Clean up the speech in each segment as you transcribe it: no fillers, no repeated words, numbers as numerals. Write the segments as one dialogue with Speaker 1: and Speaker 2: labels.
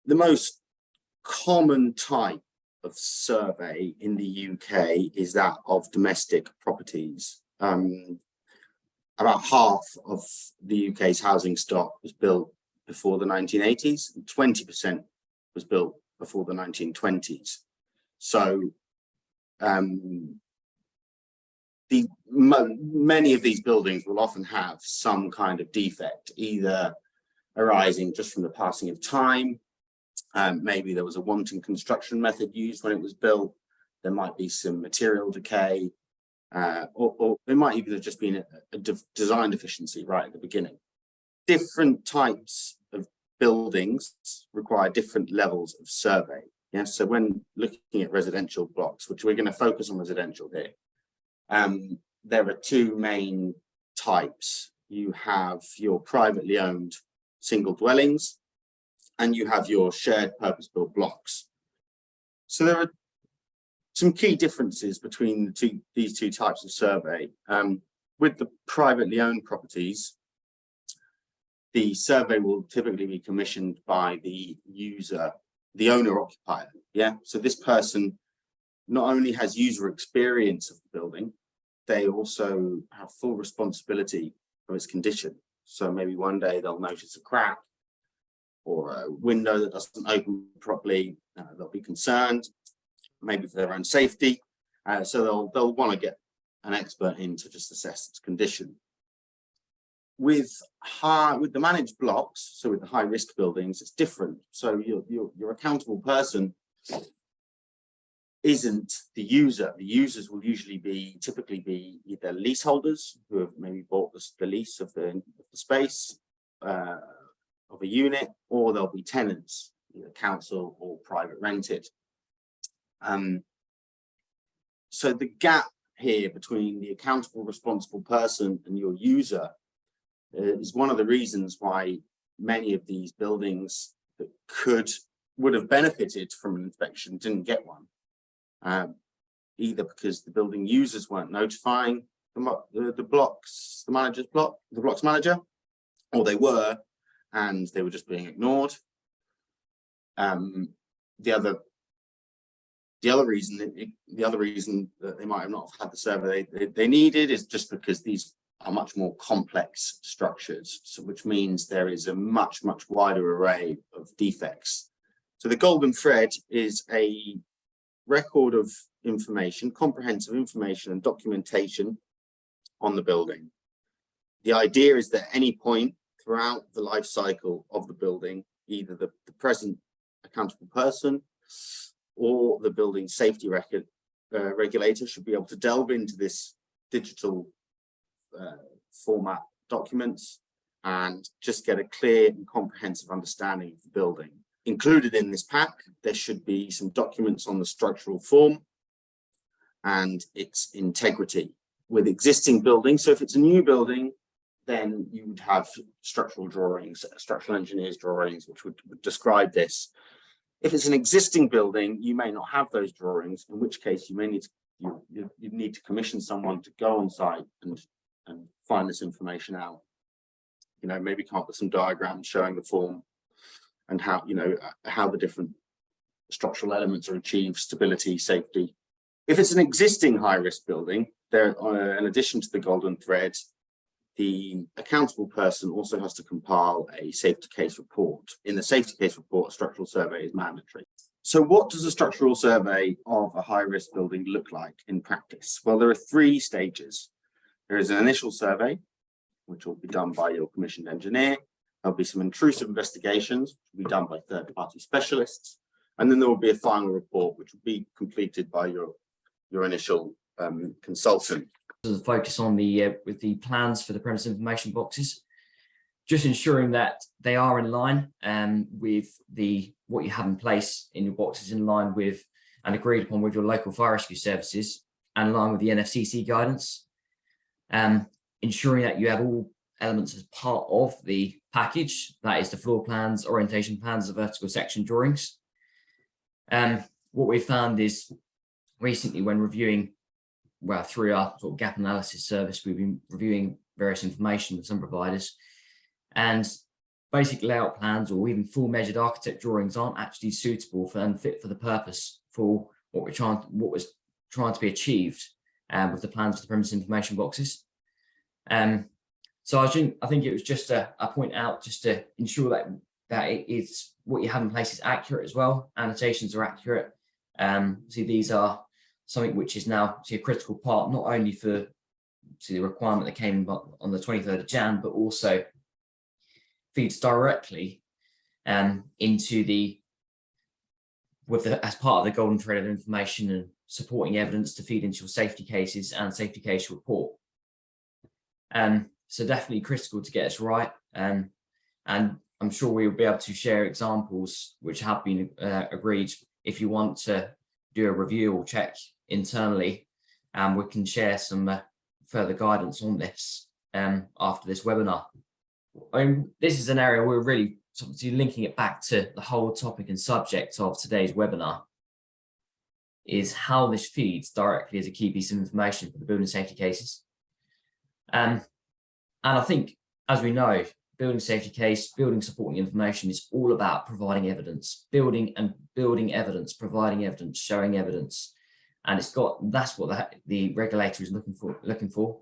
Speaker 1: The most common type of survey in the UK is that of domestic properties. About half of the UK's housing stock was built before the 1980s, and 20% was built before the 1920s. So many of these buildings will often have some kind of defect, either arising just from the passing of time. Maybe there was a wanton construction method used when it was built. There might be some material decay, or it might even have just been a design deficiency right at the beginning. Different types of buildings require different levels of survey. Yeah, so when looking at residential blocks, which we're going to focus on residential here, there are two main types. You have your privately owned single dwellings, and you have your shared purpose-built blocks. So there are some key differences between these two types of survey. With the privately owned properties, the survey will typically be commissioned by the user, the owner-occupier. Yeah, so this person not only has user experience of the building, they also have full responsibility of its condition. So maybe one day they'll notice a crack or a window that doesn't open properly. They'll be concerned, maybe for their own safety. So they'll want to get an expert in to just assess its condition. With the managed blocks, so with the high risk buildings, it's different. So your accountable person isn't the user. The users will usually typically be either leaseholders who have maybe bought the lease of the space of a unit, or they'll be tenants, either council or private rented. So the gap here between the accountable, responsible person and your user is one of the reasons why many of these buildings that would have benefited from an inspection didn't get one. Either because the building users weren't notifying the blocks manager, or they were, and they were just being ignored. The other reason that they might have not had the survey they needed is just because these are much more complex structures, so which means there is a much wider array of defects. So the golden thread is a record of information, comprehensive information and documentation on the building. The idea is that at any point throughout the life cycle of the building, either the present accountable person or the building safety regulator should be able to delve into this digital format documents and just get a clear and comprehensive understanding of the building. Included in this pack, there should be some documents on the structural form and its integrity with existing buildings. So if it's a new building, then you would have structural drawings, structural engineers drawings, which would describe this. If it's an existing building, you may not have those drawings, in which case you may need to commission someone to go on site and find this information out. Maybe come up with some diagrams showing the form and how the different structural elements are achieved, stability, safety. If it's an existing high-risk building, there, in addition to the golden thread, the accountable person also has to compile a safety case report. In the safety case report, a structural survey is mandatory. So what does a structural survey of a high-risk building look like in practice? Well, there are three stages. There is an initial survey, which will be done by your commissioned engineer. There'll be some intrusive investigations, which will be done by third-party specialists. And then there will be a final report, which will be completed by your initial consultant.
Speaker 2: The focus on with the plans for the premise information boxes, just ensuring that they are in line with what you have in place in your boxes, in line with and agreed upon with your local fire rescue services, and in line with the NFCC guidance. Ensuring that you have all elements as part of the package, that is the floor plans, orientation plans, the vertical section drawings. What we found is recently, when reviewing, through our sort of gap analysis service, we've been reviewing various information with some providers, and basic layout plans or even full measured architect drawings aren't actually suitable for and fit for the purpose for what was trying to be achieved with the plans for the premise information boxes. So I think it was just a point out just to ensure that it is what you have in place is accurate as well. Annotations are accurate. See, these are something which is now a critical part, not only for the requirement that came on the 23rd of Jan, but also feeds directly into as part of the golden thread of information and supporting evidence to feed into your safety cases and safety case report. So definitely critical to get us right. And I'm sure we will be able to share examples which have been agreed. If you want to do a review or check internally, we can share some further guidance on this after this webinar. This is an area we're really linking it back to the whole topic and subject of today's webinar, is how this feeds directly as a key piece of information for the building safety cases. And I think, as we know, building safety case, building supporting information is all about providing evidence, building evidence, providing evidence, showing evidence. And that's what the regulator is looking for.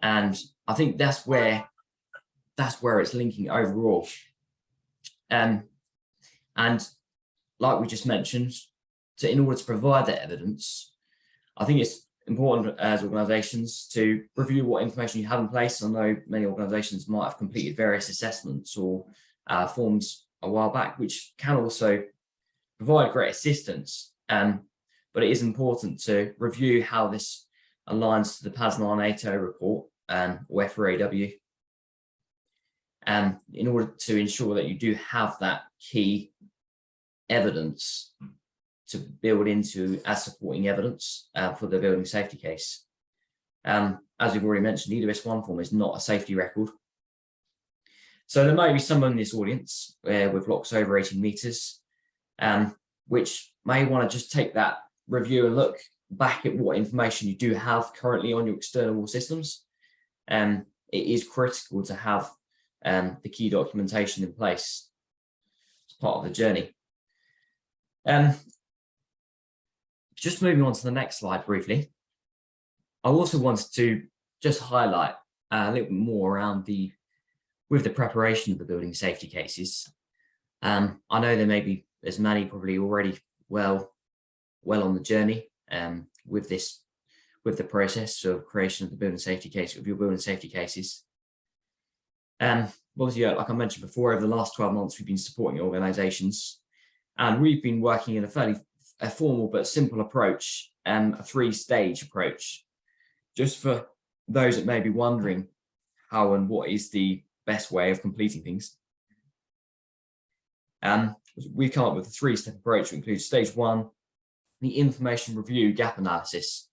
Speaker 2: And I think that's where it's linking overall. And like we just mentioned, in order to provide that evidence, I think it's important as organisations to review what information you have in place. I know many organisations might have completed various assessments or forms a while back, which can also provide great assistance. But it is important to review how this aligns to the PAS-9 NATO report or FRAW, in order to ensure that you do have that key evidence to build into as supporting evidence for the building safety case. As we've already mentioned, EWS1 form is not a safety record. So there may be someone in this audience with blocks over 18 meters, which may want to just take that review and look back at what information you do have currently on your external wall systems. It is critical to have the key documentation in place as part of the journey. Just moving on to the next slide briefly, I also wanted to just highlight a little bit more around with the preparation of the building safety cases. I know there may be as many probably already well on the journey with the process of creation of the building safety case, of your building safety cases. Obviously, like I mentioned before, over the last 12 months, we've been supporting organisations, and we've been working in a fairly formal but simple approach, a three-stage approach. Just for those that may be wondering how and what is the best way of completing things. We've come up with a three-step approach, which includes stage one, the information review gap analysis.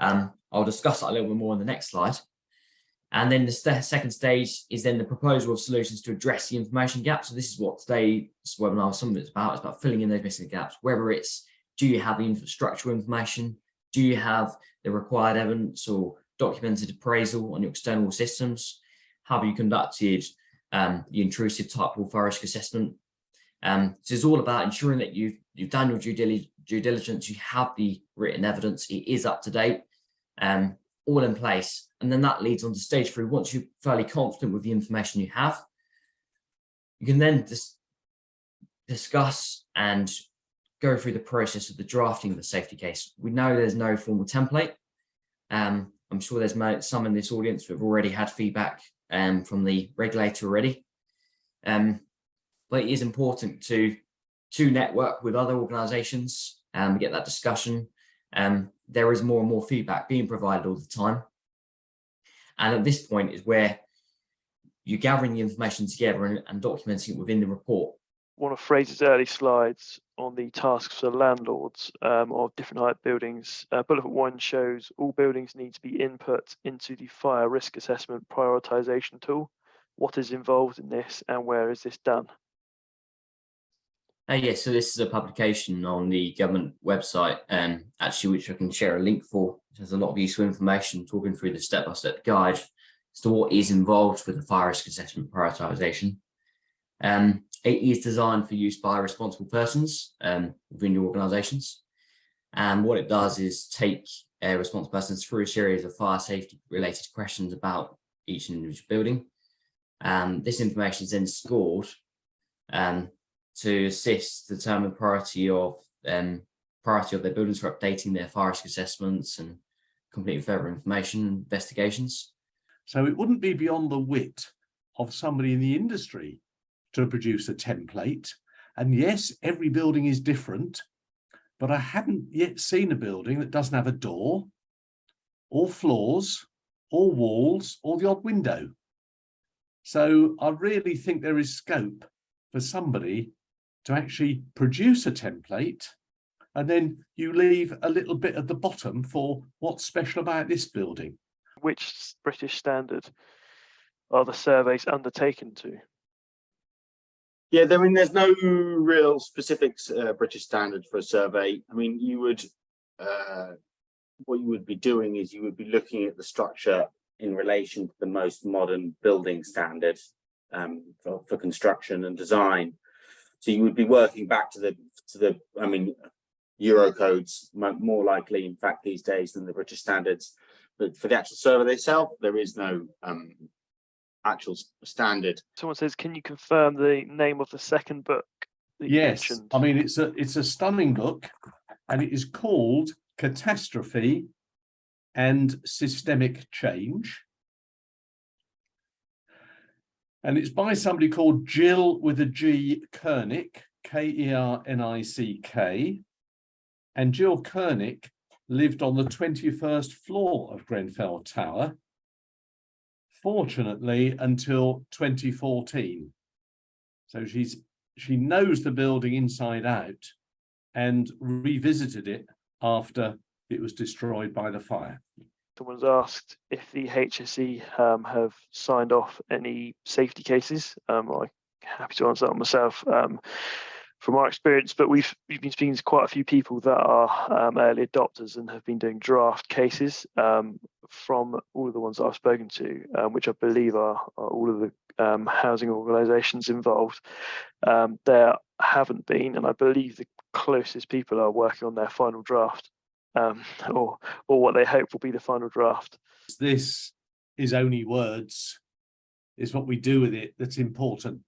Speaker 2: I'll discuss that a little bit more in the next slide. And then the second stage is then the proposal of solutions to address the information gap. So this is what today's webinar, some of it's about. It's about filling in those missing gaps, whether it's, do you have the infrastructural information? Do you have the required evidence or documented appraisal on your external systems? Have you conducted the intrusive type wall fire risk assessment? So it's all about ensuring that you've done your due diligence, you have the written evidence, it is up to date, all in place. And then that leads on to stage three. Once you're fairly confident with the information you have, you can then discuss and go through the process of the drafting of the safety case. We know there's no formal template. I'm sure there's some in this audience who have already had feedback from the regulator already. But it is important to network with other organisations and get that discussion. There is more and more feedback being provided all the time. And at this point is where you're gathering the information together and documenting it within the report.
Speaker 3: One of Fraser's early slides on the tasks for landlords of different height buildings, bullet point 1 shows all buildings need to be input into the fire risk assessment prioritisation tool. What is involved in this and where is this done?
Speaker 2: Yes, so this is a publication on the government website, actually, which I can share a link for. It has a lot of useful information talking through the step-by-step guide as to what is involved with the fire risk assessment prioritisation. It is designed for use by responsible persons within your organisations. And what it does is take responsible persons through a series of fire safety related questions about each individual building. This information is then scored to assist determine priority of their buildings for updating their fire risk assessments and completing further information and investigations.
Speaker 4: So it wouldn't be beyond the wit of somebody in the industry to produce a template. And yes, every building is different, but I haven't yet seen a building that doesn't have a door, or floors, or walls, or the odd window. So I really think there is scope for somebody to actually produce a template, and then you leave a little bit at the bottom for what's special about this building.
Speaker 3: Which British standard are the surveys undertaken to?
Speaker 1: Yeah, I mean, there's no real specific British standard for a survey. I mean, you would, what you would be doing is you would be looking at the structure in relation to the most modern building standard for construction and design. So you would be working back to the I mean, Eurocodes more likely, in fact, these days than the British standards. But for the actual survey itself, there is no actual standard.
Speaker 3: Someone says, can you confirm the name of the second book that you
Speaker 4: Yes,
Speaker 3: mentioned?
Speaker 4: I mean, it's a stunning book, and it is called Catastrophe and Systemic Change. And it's by somebody called Jill with a G Kernick, Kernick. And Jill Kernick lived on the 21st floor of Grenfell Tower, fortunately until 2014. So she knows the building inside out and revisited it after it was destroyed by the fire.
Speaker 3: Someone's asked if the HSE have signed off any safety cases. I'm happy to answer that myself from our experience, but we've been speaking to quite a few people that are early adopters and have been doing draft cases from all of the ones that I've spoken to, which I believe are all of the housing organisations involved. There haven't been, and I believe the closest people are working on their final draft. Or what they hope will be the final draft.
Speaker 4: This is only words. It's what we do with it that's important.